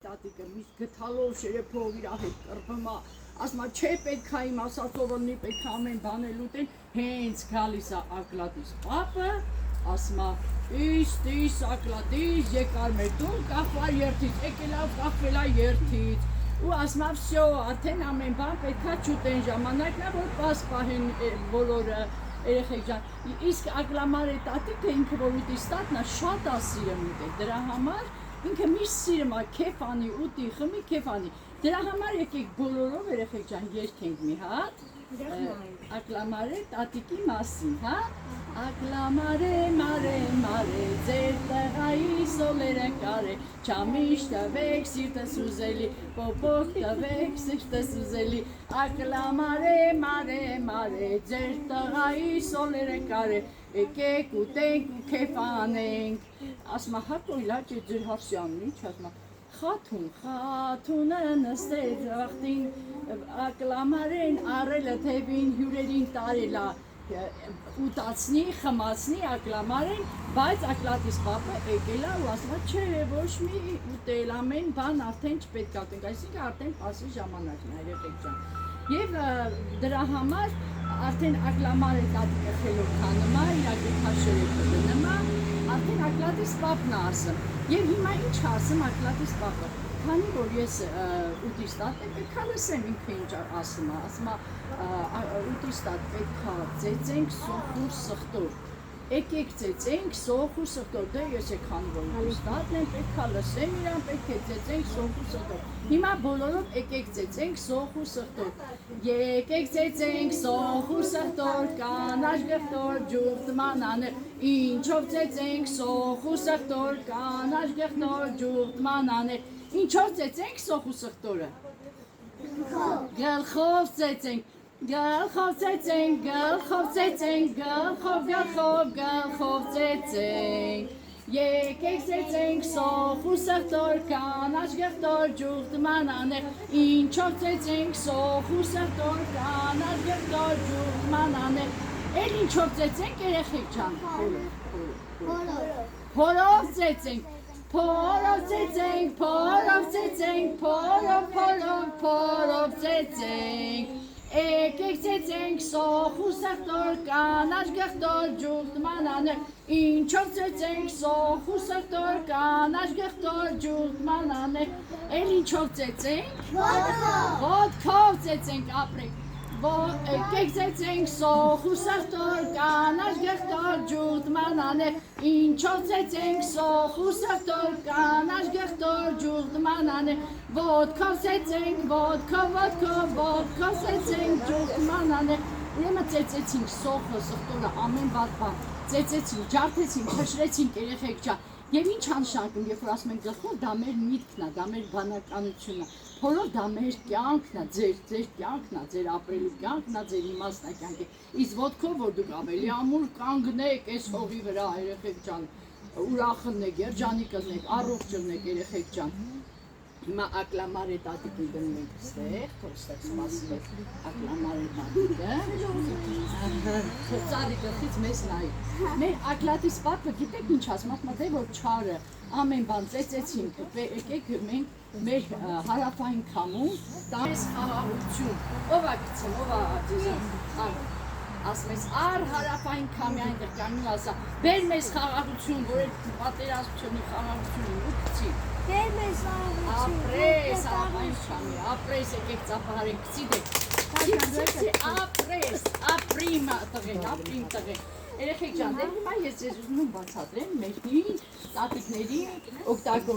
տատիկը միշտ գթալով շերեփով իր հետ կռվում է, ասում է չէ պետք է իմ ասածովնի պետք է ամեն բան էլ ուտեն, հենց գալիս է Ակլատիս պապը, ասում է իս Ակլատիս եկար մեր տուն կախվար երթից, եկել է կախվել է երթից, ու ասում է վсё, արդեն ամեն բան պետք է չուտեն ժամանակն է, որ պաս պահեն բոլորը երեխեք ջան, իսկ Ակլամարի տատիկը ինքը որ ուտի ստատնա շատ է սիրում ուտել, դրա համար ինքը միշտ սիրում է քեֆ անի, ուտի, խմի, քեֆ անի, դրա համար եկեք բոլորով երեխեք ջան երգենք մի հատ Ակլամարի տատիկի մասին, հա? Ակլամարե, մարե, մարե, ձեր տղայի սոլերը կարե, չամիշ տվեք սիրտս ուզելի, պոպոկ տվեք սիրտս ուզելի, Ակլամարե, մարե, մարե, ձեր տղայի սոլերը կարե, եկեք ուտենք ու քեֆ անենք, ասում է հատոյլա չէ ձեր հարսյանն ինչ ասում է, խաթունը նստեց վախտին, Ակլամարեն առելը թևին հյուրերին տարելա, ուտացնի, խմացնի Ակլամարեն, բայց Ակլատիս պապը եկել է ու ասում է չէ, ոչ մի ուտել, ամեն բան արդեն չպետք է ուտենք, այսինքն արդեն պասի ժամանակն է, երեխեք ջան։ Եվ դրա համար արդեն Ակլամարի տատիկը խելոք քանում է, իր գեթաշերեփը դնում է, արդեն Ակլատիս պապն է ասում։ Եվ հիմա ինչ ասում Ակլատիս պապը, քանի որ ես ուտիս տատ պետք է լսեմ ինքը ինչ ասում է, ուտիս տատ պետք է ծեծենք սոխուր սխտոր, եկեք ծեծենք սոխուր սխտոր, դե ես եք քանի որ ուտիս տատն եմ, պետք է լսեմ իրան, պետք է ծեծենք սոխուր սխտոր, հիմա բոլորով եկեք ծեծենք սոխուր սխտոր, եկեք ծեծենք սոխուր սխտոր, կանաչ գխտոր, ջուղթման աներ, ինչով ծեծենք սոխուր սխտոր, կանաչ գխտոր, ջուղթման աներ, ինչով ծեծենք սոխու սխտորը, գլխով ծեծենք, գլխով ծեծենք, գլխով ծեծենք, գլխով ծեծենք, եկեք ծեծենք սոխու սխտոր, կանաչ գխտոր, ջուղթման աներ, ինչով ծեծենք սոխու սխտոր, կանաչ գխտոր, ջուղթման աներ, էլ ինչով ծեծենք երեխեք ջան, փորով ծեծենք, Փորով ծեծենք, փորով ծեծենք, փորով ծեծենք, եկեք ծեծենք սոխու սխտոր, կանաչ գխտոր, ջուղթման աներ, ինչով ծեծենք սոխու սխտոր, կանաչ գխտոր, ջուղթման աներ, էլ ինչով ծեծենք, ոտքով ծեծենք ապրենք, եկեք ծեծենք սոխու սխտոր, կանաչ գխտոր, ջուղթման աներ, ինչով ծեծենք սոխու սխտոր, կանաչ գխտոր, ջուղթման աներ, ոտքով ծեծենք, ոտքով ծեծենք, ջուղթման աներ, ուրեմն ծեծեցինք սոխը, սխտորը, ամեն բան, ծեծեցինք, ջարդեցինք, փշրեցինք երեխեք ջան, եւ ինչ անշանակում, երբ որ ասում են գլխով, դա մեր միտքն է, դա մեր բանականությունն է, փորով դա մեր կյանքն է, ձեր կյանքն է, ձեր ապրելու կյանքն է, ձեր իմաստն է կյանքի, իսկ ոտքով որ դուք ավելի ամուր կանգնեք այս հողի վրա երեխեք ջան, ուրախ ըլնեք, երջանիկ ըլնեք, առողջ ըլնեք երեխեք ջան։ Հիմա Ակլամարի տատիկին դնում ենք ստեղ, թող ստեղ սպասի Ակլամարի տատիկը, ծառի գլխից մեզ նայի։ Մեր Ակլատիս պապը գիտեք ինչ ասում, ասում է որ չարը ամեն բան ծեծեցինք, եկեք մենք մեր հարավային քամում տանես խաղաղություն, ով է գցեմ, ով է ձեզ ասում ես առ հարավային քամի այնտեղ կանգնում ասա, բեր մեզ խաղաղություն, որ այդ պատերազմությունի խաղաղությունին ու գցի։ Բեր մեզ Ապրես, հարավային քամի, ապրես, եկեք ծափահարենք, գցի ապրես, ապրիմ տղեն, երեխեք ջան, դե հիմա ես ձեզ ուզում եմ բացատրեմ մեր հին տատիկների օգտագործած